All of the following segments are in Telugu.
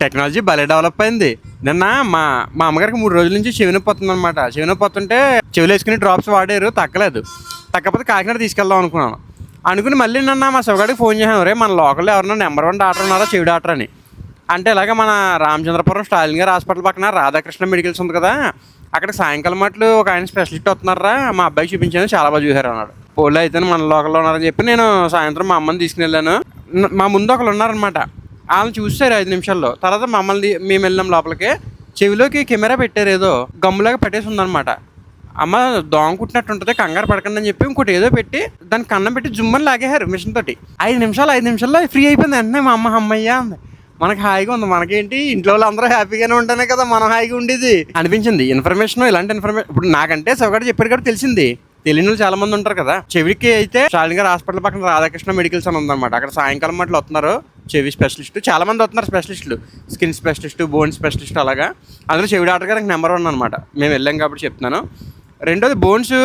టెక్నాలజీ భలే డెవలప్ అయింది. నిన్న మా మా అమ్మగారికి 3 రోజుల నుంచి చెవి నొప్పి వస్తుందన్నమాట. చెవి నొప్పి వస్తుంటే చెవిలో వేసుకుని డ్రాప్స్ వాడారు, తగ్గలేదు. తగ్గకపోతే కాకినాడ తీసుకెళ్దాం అనుకుని మళ్ళీ నిన్న మా శివగాడికి ఫోన్ చేశాను, రే మన లోకల్లో ఎవరన్నా నెంబర్ 1 డాక్టర్ ఉన్నారా చెవి డాక్టర్ అని. అంటే ఇలాగ మన రామచంద్రపురం స్టాలిన్ గారి హాస్పిటల్ పక్కన రాధాకృష్ణ మెడికల్స్ ఉంది కదా, అక్కడ సాయంకాలం మట్లు ఒక ఆయన స్పెషలిస్ట్ వస్తున్నారా, మా అబ్బాయికి చూపించాను, చాలా బాగా చూశారు అన్నాడు. పోలీ అయితే మన లోకల్లో ఉన్నారని చెప్పి నేను సాయంత్రం మా అమ్మని తీసుకుని వెళ్ళాను. మా ముందు ఒకళ్ళు ఉన్నారనమాట, వాళ్ళని చూసారు 5 నిమిషాల్లో. తర్వాత మమ్మల్ని మేము వెళ్ళాం లోపలికి. చెవిలోకి కెమెరా పెట్టారు, ఏదో గమ్ములాగా పెట్టేసి ఉందన్నమాట. అమ్మ దోమ కుట్టినట్టు ఉంటుంది, కంగారు పడకండి అని చెప్పి ఇంకోటి ఏదో పెట్టి దానికి కన్నం పెట్టి జుమ్మని లాగేశారు మిషన్ తోటి. 5 నిమిషాల్లో ఫ్రీ అయిపోయింది. వెంటనే మా అమ్మయ్య అంది. మనకి హాయిగా ఉంది, మనకేంటి ఇంట్లో వాళ్ళు అందరూ హ్యాపీగానే ఉంటానే కదా మనం హాయిగా ఉండేది అనిపించింది. ఇన్ఫర్మేషన్ ఇలాంటి ఇన్ఫర్మేషన్ ఇప్పుడు నాకంటే శివగాడు చెప్పాడు కాబట్టి తెలిసింది. తెలియని వాళ్ళు చాలా మంది ఉంటారు కదా. చెవికి అయితే స్టాలిన్ గారి హాస్పిటల్ పక్కన రాధాకృష్ణ మెడికల్స్ అని ఉందన్నమాట. అక్కడ సాయంకాలం మట్లు వస్తున్నారు చెవి స్పెషలిస్ట్, చాలా మంది వస్తున్నారు స్పెషలిస్టులు, స్కిన్ స్పెషలిస్ట్, బోన్ స్పెషలిస్ట్, అలాగా. అందులో చెవి డాక్టర్ గారికి నెంబర్ 1 అనమాట. మేము వెళ్ళాం కాబట్టి చెప్తున్నాను. రెండోది బోన్స్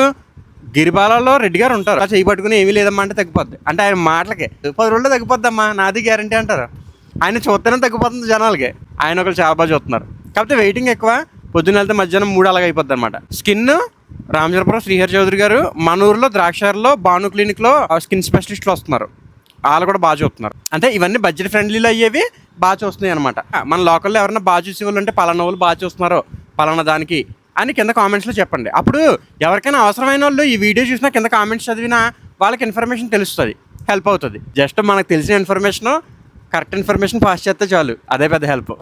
గిరిబాలలో రెడ్డి గారు ఉంటారు. చెయ్యి పట్టుకుని ఏమీ లేదమ్మా అంటే తగ్గిపోద్ది. అంటే ఆయన మాటలకి 10 రోజుల్లో తగ్గిపోద్దమ్మా, నాది గ్యారంటీ అంటారు. ఆయన చూస్తేనే తగ్గిపోతుంది జనాలకి. ఆయన ఒకరు చాలా బాగా చూస్తున్నారు. కాకపోతే వెయిటింగ్ ఎక్కువ. పొద్దున్న వెళ్తే మధ్యాహ్నం 3 అలాగ అయిపోద్ది అనమాట. స్కిన్ రామచంద్రపురం శ్రీహరి చౌదరి గారు, మన ఊర్లో ద్రాక్షారలో భాను క్లినిక్లో స్కిన్ స్పెషలిస్టులు వస్తున్నారు, వాళ్ళు కూడా బాగా చూస్తున్నారు. అంటే ఇవన్నీ బడ్జెట్ ఫ్రెండ్లీలో అయ్యేవి బాగా చూస్తున్నాయి అనమాట. మన లోకల్లో ఎవరైనా బాగా చూసే వాళ్ళు ఉంటే పలానా వాళ్ళు బాగా చూస్తున్నారు పలానా దానికి అని కింద కామెంట్స్లో చెప్పండి. అప్పుడు ఎవరికైనా అవసరమైన వాళ్ళు ఈ వీడియో చూసినా కింద కామెంట్స్ చదివినా వాళ్ళకి ఇన్ఫర్మేషన్ తెలుస్తుంది, హెల్ప్ అవుతుంది. జస్ట్ మనకు తెలిసిన ఇన్ఫర్మేషన్, కరెక్ట్ ఇన్ఫర్మేషన్ పాస్ చేస్తే చాలు, అదే పెద్ద హెల్ప్.